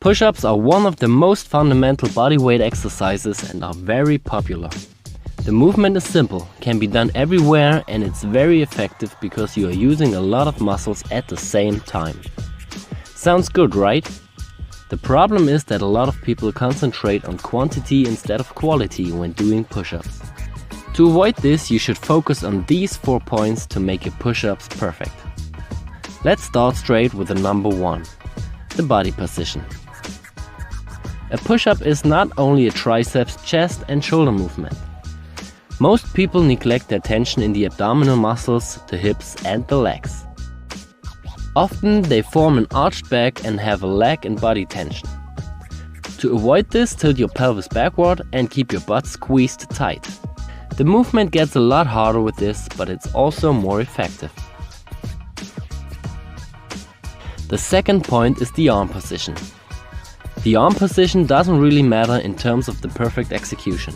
Push-ups are one of the most fundamental bodyweight exercises and are very popular. The movement is simple, can be done everywhere, and it's very effective because you are using a lot of muscles at the same time. Sounds good, right? The problem is that a lot of people concentrate on quantity instead of quality when doing push-ups. To avoid this, you should focus on these 4 points to make your push-ups perfect. Let's start straight with the number 1, the body position. A push-up is not only a triceps, chest and shoulder movement. Most people neglect their tension in the abdominal muscles, the hips and the legs. Often they form an arched back and have a leg and body tension. To avoid this, tilt your pelvis backward and keep your butt squeezed tight. The movement gets a lot harder with this, but it's also more effective. The second point is the arm position. The arm position doesn't really matter in terms of the perfect execution.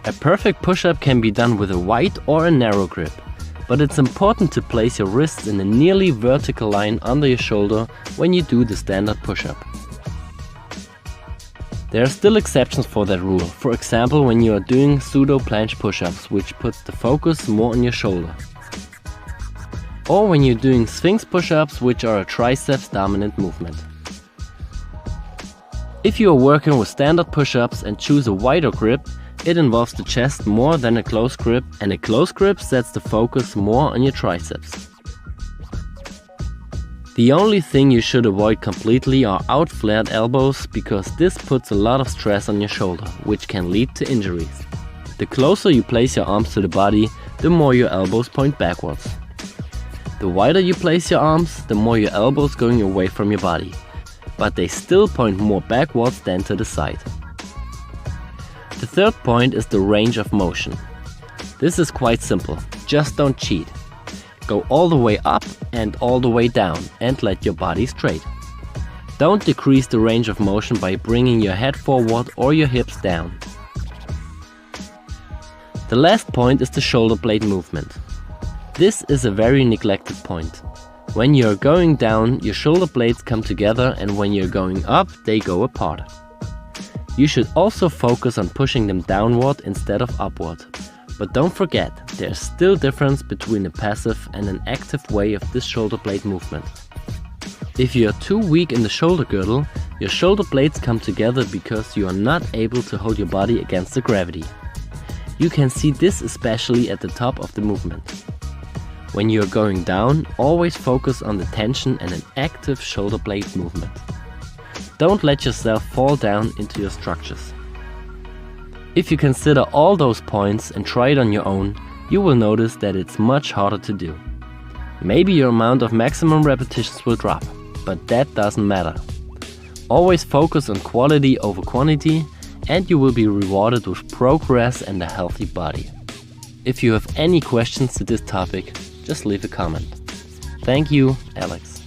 A perfect push-up can be done with a wide or a narrow grip, but it's important to place your wrists in a nearly vertical line under your shoulder when you do the standard push-up. There are still exceptions for that rule, for example when you are doing pseudo planche push-ups, which puts the focus more on your shoulder. Or when you're doing sphinx push-ups, which are a triceps dominant movement. If you are working with standard push-ups and choose a wider grip, it involves the chest more than a close grip, and a close grip sets the focus more on your triceps. The only thing you should avoid completely are out-flared elbows, because this puts a lot of stress on your shoulder, which can lead to injuries. The closer you place your arms to the body, the more your elbows point backwards. The wider you place your arms, the more your elbows going away from your body, but they still point more backwards than to the side. The third point is the range of motion. This is quite simple, just don't cheat. Go all the way up and all the way down and let your body straight. Don't decrease the range of motion by bringing your head forward or your hips down. The last point is the shoulder blade movement. This is a very neglected point. When you're going down, your shoulder blades come together, and when you're going up, they go apart. You should also focus on pushing them downward instead of upward. But don't forget, there's still difference between a passive and an active way of this shoulder blade movement. If you are too weak in the shoulder girdle, your shoulder blades come together because you are not able to hold your body against the gravity. You can see this especially at the top of the movement. When you are going down, always focus on the tension and an active shoulder blade movement. Don't let yourself fall down into your structures. If you consider all those points and try it on your own, you will notice that it's much harder to do. Maybe your amount of maximum repetitions will drop, but that doesn't matter. Always focus on quality over quantity, and you will be rewarded with progress and a healthy body. If you have any questions to this topic, just leave a comment. Thank you, Alex.